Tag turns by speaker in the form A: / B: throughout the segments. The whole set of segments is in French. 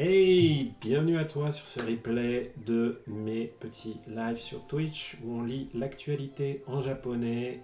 A: Hey, bienvenue à toi sur ce replay de mes petits lives sur Twitch où on lit l'actualité en japonais,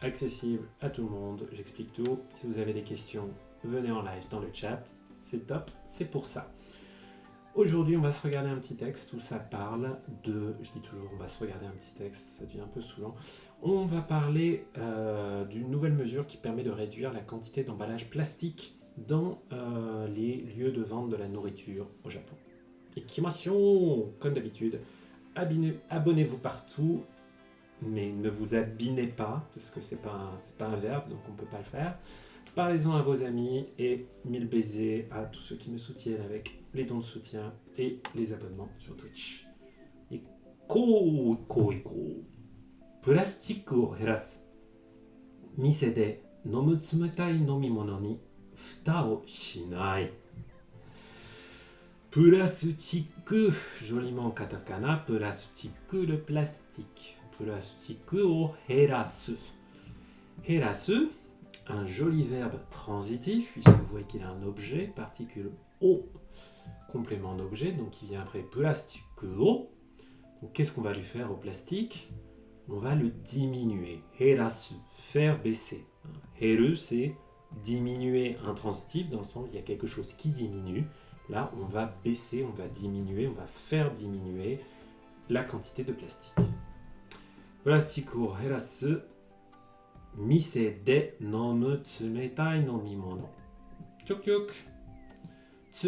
A: accessible à tout le monde. J'explique tout. Si vous avez des questions, venez en live dans le chat. C'est top, c'est pour ça. Aujourd'hui, on va se regarder un petit texte où ça parle de... Je dis toujours, on va se regarder un petit texte, ça devient un peu saoulant. On va parler d'une nouvelle mesure qui permet de réduire la quantité d'emballage plastique dans les lieux de vente de la nourriture au Japon. Ikimashou, comme d'habitude, abonnez-vous partout, mais ne vous abîmez pas, parce que c'est pas un verbe, donc on ne peut pas le faire. Parlez-en à vos amis et 1000 baisers à tous ceux qui me soutiennent avec les dons de soutien et les abonnements sur Twitch. Iko. プラスチックを減らす。店で飲む冷たい飲み物に蓋をしない。プラスチック、joliment katakana, プラスチック le plastique. プラスチックを減らす。減らす, un joli verbe transitif, puisque vous voyez qu'il a un objet, particule o, complément d'objet, donc qui vient après plastique o. Donc qu'est-ce qu'on va lui faire au plastique? On va le diminuer. Herasu, faire baisser. Heru, c'est diminuer intransitif, dans le sens où il y a quelque chose qui diminue. Là, on va baisser, on va diminuer, on va faire diminuer la quantité de plastique. Plastiqueを減らす。店で飲む冷たい飲み物。ちょくちょく。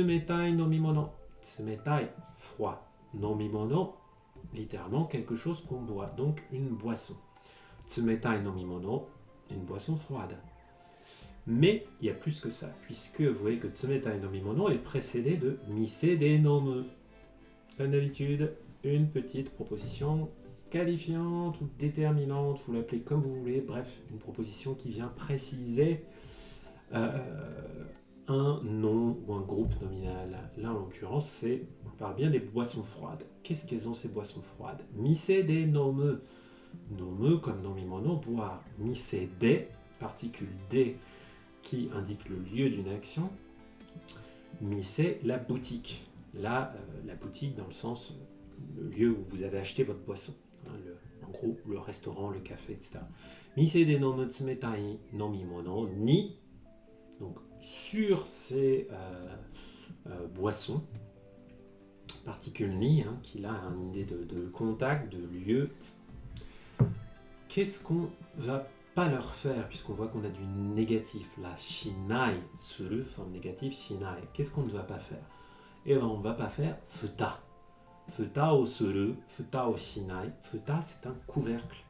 A: 冷たい飲み物。冷たい、froid。飲み物。Littéralement quelque chose qu'on boit, donc une boisson. Tsumetai nomimono, une boisson froide. Mais il y a plus que ça, puisque vous voyez que tsumetai nomimono est précédé de mise de nomu. Comme d'habitude, une petite proposition qualifiante ou déterminante, vous l'appelez comme vous voulez, bref, une proposition qui vient préciser un nom ou un groupe nominal. Là, en l'occurrence, on parle bien des boissons froides. Qu'est-ce qu'elles ont, ces boissons froides? Mise de nomu. Nomu comme nomimono, boire. Mise de, particule de, qui indique le lieu d'une action. Mise, la boutique. Là, la boutique dans le sens, le lieu où vous avez acheté votre boisson. En gros, le restaurant, le café, etc. Mise de nomu tsumetai nomimono ni. Donc, sur ces boissons, particule ni, qui a une idée de contact, de lieu, qu'est-ce qu'on va pas leur faire, puisqu'on voit qu'on a du négatif, là, shinai, suru, forme négative, shinai. Qu'est-ce qu'on ne va pas faire? Eh bien, on ne va pas faire futa. Futa o suru, futa o shinai. Futa, c'est un couvercle.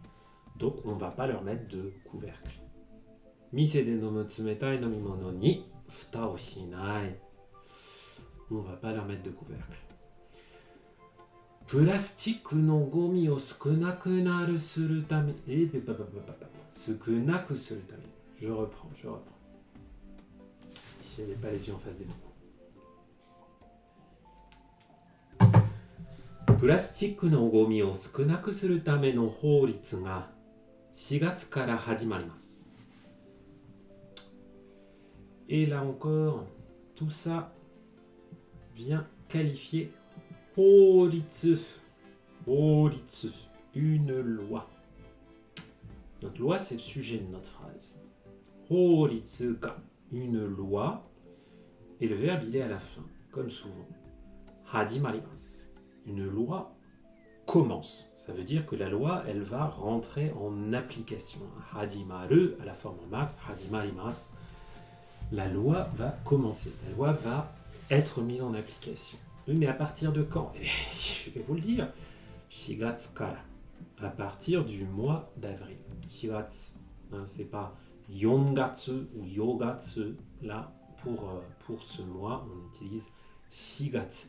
A: Donc, on ne va pas leur mettre de couvercle. Mise de nomu tsumetai nomimono ni futa o shinai. On ne va pas leur mettre de couvercle. Plastique no gomi o sukunaku naru suru tame. Sukunaku suru tame. Je reprends. Si j'avais pas les yeux en face des trous. Plastique no gomi o sukunaku suru tame no houritsu ga 4月から始まります。Et là encore, tout ça vient qualifier Horitsu. Horitsu, une loi. Notre loi, c'est le sujet de notre phrase. Horitsu ga, une loi. Et le verbe, il est à la fin, comme souvent. Hajimarimasu, une loi commence. Ça veut dire que la loi, elle va rentrer en application. Hajimaru, à la forme en masse, hajimarimasu. La loi va commencer, la loi va être mise en application. Oui, mais à partir de quand? Je vais vous le dire. Shigatsu kara, à partir du mois d'avril. Shigatsu, c'est pas yongatsu ou yogatsu. Là, pour ce mois, on utilise shigatsu.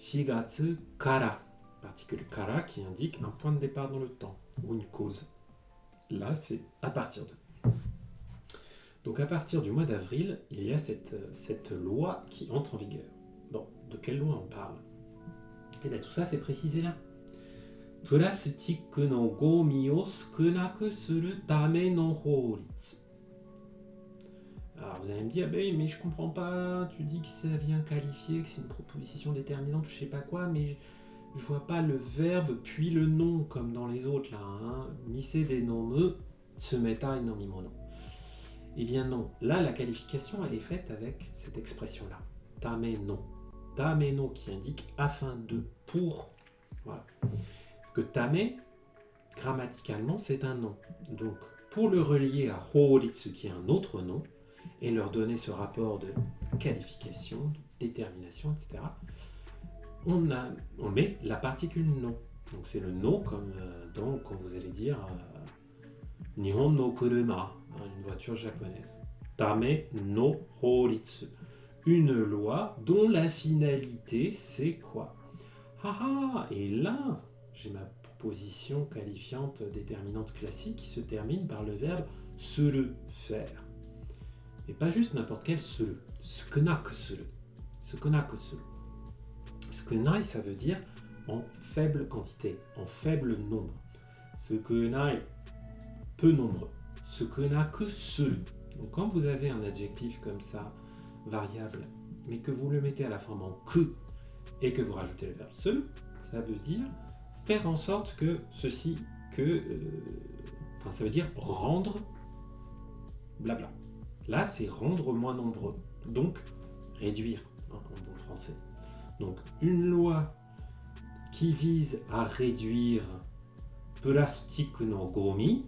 A: Shigatsu kara, particule kara qui indique un point de départ dans le temps ou une cause. Là, c'est à partir de. Donc à partir du mois d'avril, il y a cette loi qui entre en vigueur. Bon, de quelle loi on parle? Et bien tout ça c'est précisé là. Plastique no gomi o sukunaku suru tame no houritsu. Alors vous allez me dire, bah oui, mais je comprends pas, tu dis que ça vient qualifier, que c'est une proposition déterminante, je sais pas quoi, mais je vois pas le verbe puis le nom comme dans les autres là. Hein. Mise de nomu, tsumetai no mimono. Eh bien non, là la qualification elle est faite avec cette expression-là. Tame no. Tame no qui indique afin de, pour. Voilà. Que tame, grammaticalement, c'est un nom. Donc, pour le relier à hōritsu, qui est un autre nom, et leur donner ce rapport de qualification, de détermination, etc., on met la particule no. Donc, c'est le no, comme quand vous allez dire Nihon no kuruma, une voiture japonaise. Tame no hōritsu. Une loi dont la finalité, c'est quoi? Haha, et là, j'ai ma proposition qualifiante déterminante classique qui se termine par le verbe suru, faire. Et pas juste n'importe quel suru. Sukunaku suru. Sukunaku suru. Sukunai, ça veut dire en faible quantité, en faible nombre. Sukunai, peu nombreux. Sukunaku suru. Donc quand vous avez un adjectif comme ça, variable, mais que vous le mettez à la forme en que et que vous rajoutez le verbe suru, ça veut dire faire en sorte que ceci, ça veut dire rendre blabla. Là, c'est rendre moins nombreux, donc réduire en bon français. Donc une loi qui vise à réduire plastique no gomi,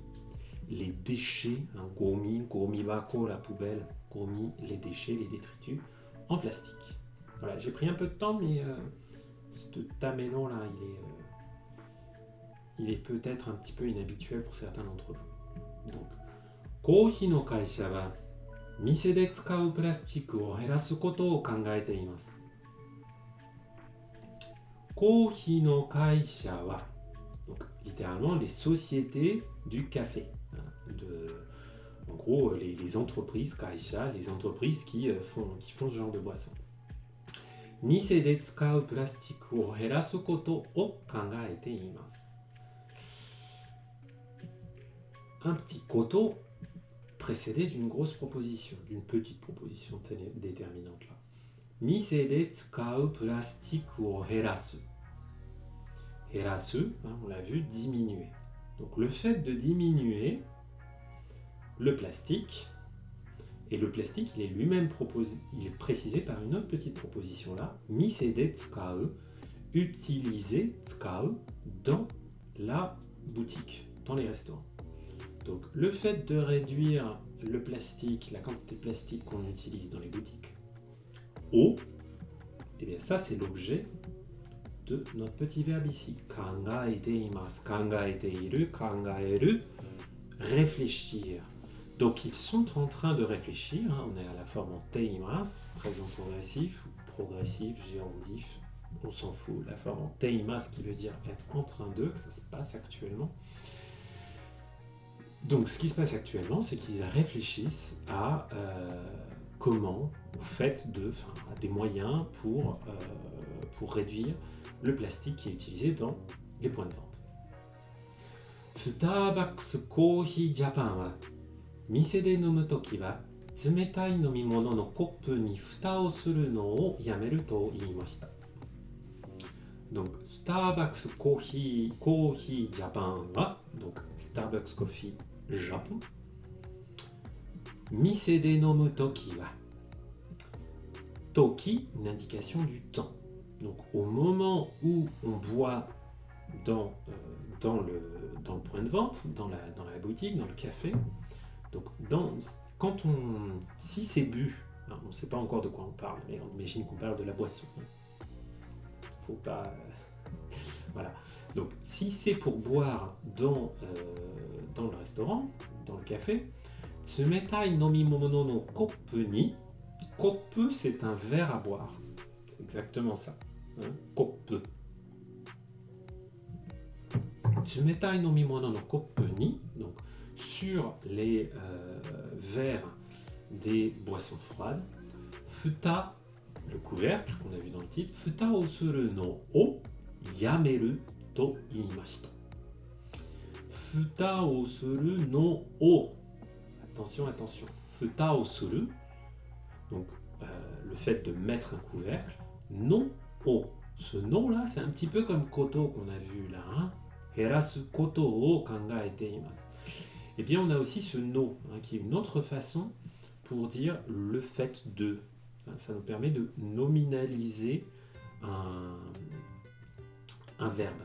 A: les déchets, gomi, gomibako, la poubelle, gomi, les déchets, les détritus, en plastique. Voilà, j'ai pris un peu de temps, mais ce tameno là, il est peut-être un petit peu inhabituel pour certains d'entre vous. Donc, Kohi no kaisha wa mise de tsukau plastiku o herasu koto o kangaete imasu. Kohi no kaisha wa, donc littéralement les sociétés du café. En gros, les entreprises, kaisha, les entreprises qui font ce genre de boisson. Mise de tsukau plastiku o herasu koto o kangaete imasu. Un petit koto précédé d'une grosse proposition, d'une petite proposition déterminante là. Mise de tsukau plastiku o herasu. Herasu, on l'a vu, diminuer. Donc le fait de diminuer le plastique, et le plastique il est lui-même il est précisé par une autre petite proposition là, mise de tsukau, utiliser tsukau dans la boutique, dans les restaurants. Donc le fait de réduire le plastique, la quantité de plastique qu'on utilise dans les boutiques, et bien ça c'est l'objet de notre petit verbe ici. Kangaete imasu, kangaete iru, kangaeru, réfléchir. Donc ils sont en train de réfléchir, on est à la forme en teimasu, présent progressif, ou progressif, gérondif, on s'en fout. La forme en teimasu qui veut dire être en train de, que ça se passe actuellement. Donc ce qui se passe actuellement, c'est qu'ils réfléchissent à comment, au fait à des moyens pour réduire le plastique qui est utilisé dans les points de vente. Starbucks Coffee Japan wa mise de nomu toki wa tsumetai nomimono no koppu ni futa o suru no o yameru to iimashita. Donc Starbucks Coffee Japan wa, donc Starbucks Coffee Japon, mise de nomu toki wa. Toki, une indication du temps. Donc au moment où on boit dans le point de vente, dans la boutique, dans le café, donc si c'est bu, alors on ne sait pas encore de quoi on parle, mais on imagine qu'on parle de la boisson. Faut pas... voilà. Donc si c'est pour boire dans le restaurant, dans le café, tsumetai nomimono no koppu ni, koppu c'est un verre à boire. C'est exactement ça. Koppu. Tsumetai nomimono no koppu ni, donc sur les verres des boissons froides, futa, le couvercle qu'on a vu dans le titre, futa o suru no o yameru to iimashita. Futa o suru no o. Attention, attention. Futa o suru, Donc, le fait de mettre un couvercle. No o. Ce no-là, c'est un petit peu comme koto qu'on a vu là. Hein. Herasu koto o kangaete imasu. Et bien, on a aussi ce no, hein, qui est une autre façon pour dire le fait de. Ça nous permet de nominaliser un verbe.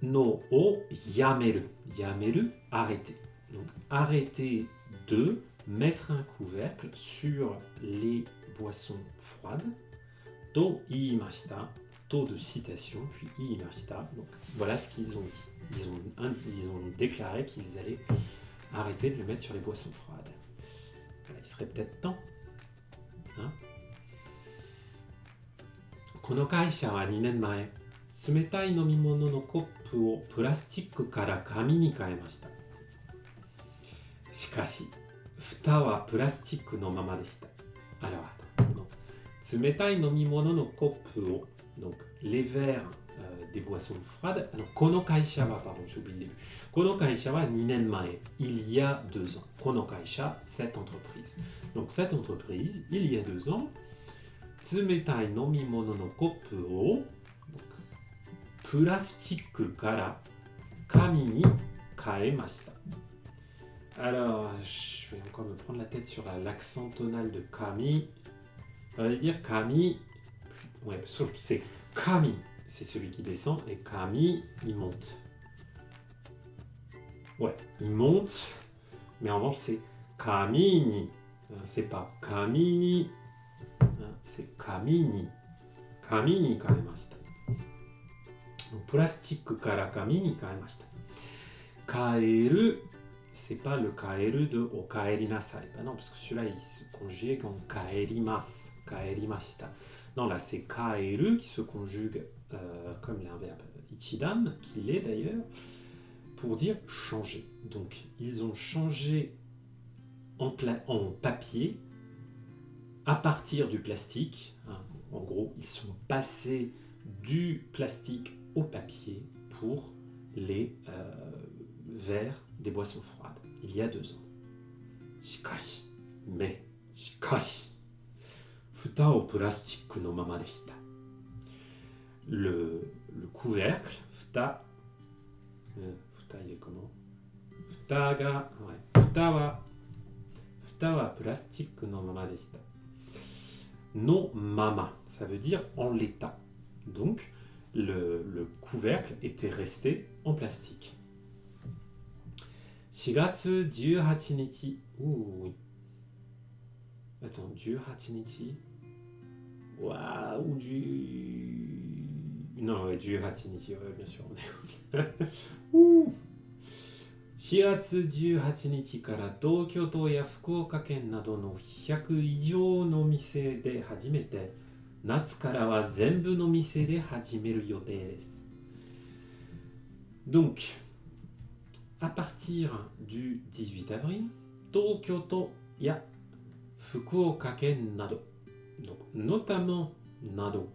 A: No o yameru. Yameru, arrêter. Donc, arrêter de mettre un couvercle sur les boissons froides. To iimashita. To de citation, puis iimashita. Donc, voilà ce qu'ils ont dit. Ils ont déclaré qu'ils allaient arrêter de le mettre sur les boissons froides. Il serait peut-être temps. Hein? この会社は2年前、冷たい飲み物のコップをプラスチックから紙に変えました。しかし、蓋はプラスチックのままでした。Alors, attends. 冷たい飲み物のコップを、donc les verres des boissons froides. Alors, この会社は, pardon, j'ai oublié le début. この会社は2年前, il y a 2 ans. この会社, cette entreprise. Donc, cette entreprise, il y a 2 ans, 冷たい飲み物のコップをプラスチックから紙に変えました。Alors, je vais encore me prendre la tête sur l'accent tonal de kami. On va dire kami. Ouais, c'est kami, c'est celui qui descend, et kami, il monte. Ouais, il monte, mais en revanche, c'est kami ni. C'est pas kami ni. C'est kami ni. Kami ni kaemashita. Donc, plastique kara kami ni kaemashita. Kaeru, c'est pas le kaeru de okaeri nasai. Ben non, parce que celui-là, il se conjugue en kaerimasu, kaerimashita. Non, là, c'est kaeru qui se conjugue comme un verbe ichidan, qu'il est d'ailleurs, pour dire changer. Donc, ils ont changé en papier à partir du plastique. Hein. En gros, ils sont passés du plastique au papier pour les verres des boissons froides, il y a 2 ans. Shikashi, mais, shikashi, futa o plastique no mama deshita. Le couvercle, futa, futa il est comment? Futa ga, ouais, futa wa plastique no mama deshita. No mama, ça veut dire en l'état. Donc, le couvercle était resté en plastique. 4月18日。Oui. Attends, 18日 Waouh, Non, 18日, ouais, bien sûr. 4月18日から東京都や福岡県などの100以上の店で始めて、夏からは全部の店で始める予定です。Donc, à partir du 18 avril, Tokyo ya Fukuoka ken nado, donc notamment nado,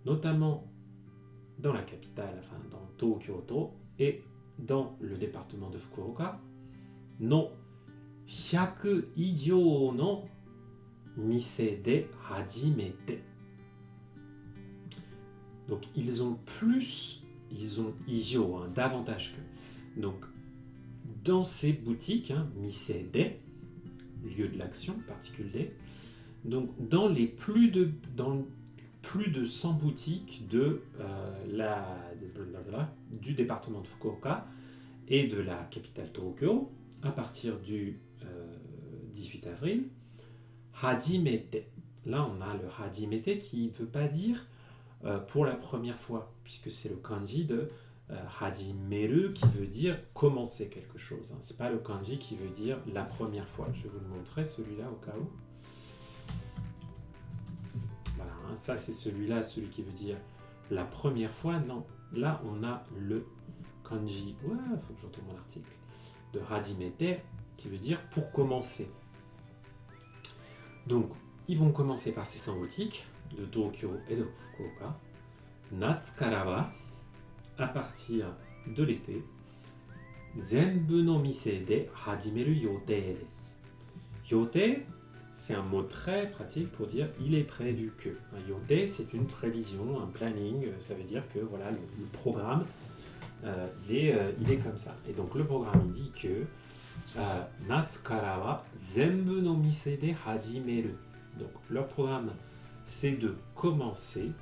A: notamment dans la capitale, enfin dans Tokyo et dans le département de Fukuoka, no 100以上の店で始めて. Donc ils ont ijo, hein, davantage que. Donc dans ces boutiques, hein, misede, lieu de l'action, particule de, donc dans plus de 100 boutiques du département de Fukuoka et de la capitale Tokyo, à partir du 18 avril, hajimete. Là, on a le hajimete qui ne veut pas dire pour la première fois, puisque c'est le kanji de hajimeru qui veut dire commencer quelque chose. Hein. Ce n'est pas le kanji qui veut dire la première fois. Je vais vous le montrer, celui-là, au cas où. Voilà, hein, ça c'est celui-là, celui qui veut dire la première fois. Non, là on a le kanji. Ouais, il faut que je retourne mon article. De hajimete qui veut dire pour commencer. Donc, ils vont commencer par ces 100 boutiques de Tokyo et de Fukuoka. Natsukara wa, à partir de l'été, zenbu no mise de hajimeru yotei desu. yote, c'est un mot très pratique pour dire il est prévu que. Un yote, c'est une prévision, un planning, ça veut dire que voilà, le programme, il est comme ça. Et donc le programme, il dit que natsu kara wa zenbu no mise de hajimeru. Donc leur programme, c'est de commencer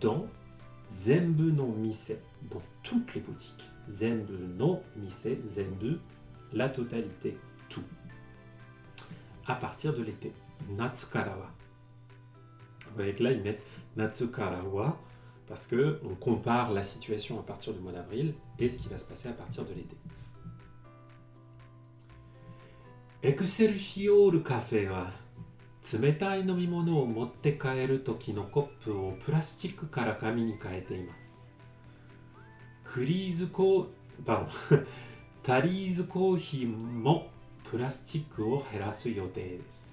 A: dans zenbu no mise, dans toutes les boutiques. Zenbu no mise, zenbu, la totalité, tout. À partir de l'été. Natsu kara wa. Vous voyez que là, ils mettent natsu kara wa parce qu'on compare la situation à partir du mois d'avril et ce qui va se passer à partir de l'été. Excelsior Café は冷たい飲み物を持って帰る時のコップをプラスチックから紙に変えています。タリーズコーヒーもプラスチックを減らす予定です。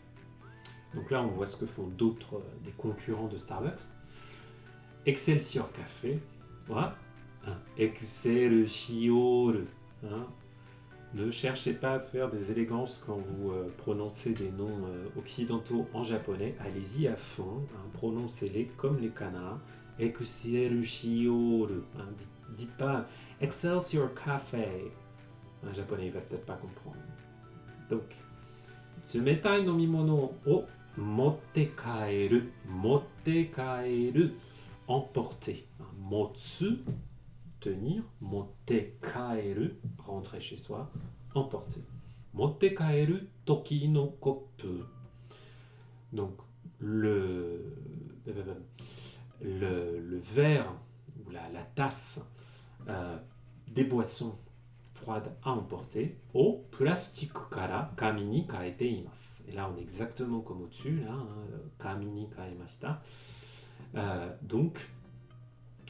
A: Donc là, on voit ce que font d'autres des concurrents de Starbucks. Excelsior Café, voilà. Excelsior, hein. Ne cherchez pas à faire des élégances quand vous prononcez des noms occidentaux en japonais. Allez-y à fond, hein, prononcez-les comme les canards. Excelsior. Hein, dites pas Excelsior Café. Un japonais ne va peut-être pas comprendre. Donc, tsumetai nomimono o motte kaeru. Motte kaeru. Emporter. Hein, motsu. Tenir, motte kaeru, rentrer chez soi, emporter. Motte kaeru toki no koppu. Donc le verre ou la tasse des boissons froides à emporter au plastique kara kami ni kaete imasu. Et là on est exactement comme au-dessus, là, hein, kami ni kaemashita. Donc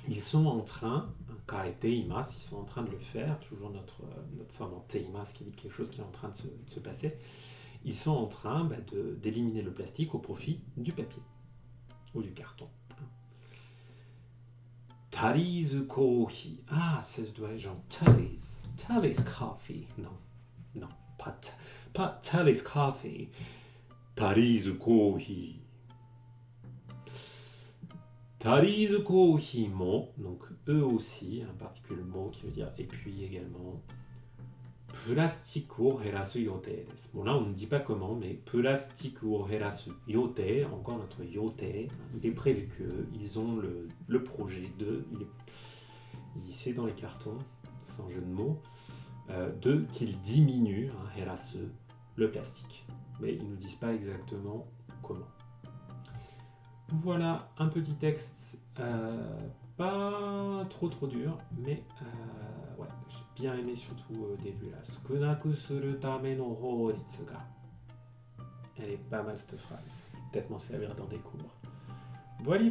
A: ils sont en train, kaete imasu, ils sont en train de le faire, toujours notre forme en teimasu qui dit quelque chose qui est en train de se passer. Ils sont en train d'éliminer le plastique au profit du papier ou du carton. Tarizu Coffee. Ah, ça doit être genre Tally's. Tally's Coffee. Non, pas Tally's Coffee. Tarizu Coffee. Tarizu Coffee mo, donc eux aussi, un particulier mot qui veut dire et puis également plastique o herasu yote desu. Bon là on ne dit pas comment, mais plastique o herasu yote, encore notre yote, il est prévu qu'ils ont le projet c'est dans les cartons, sans jeu de mots, qu'ils diminuent, herasu, le plastique. Mais ils ne nous disent pas exactement comment. Voilà un petit texte pas trop dur, mais ouais, j'ai bien aimé surtout au début là. Sukunaku suru tame no hōritsu ga. Elle est pas mal cette phrase. Peut-être m'en servir dans des cours. Voilà.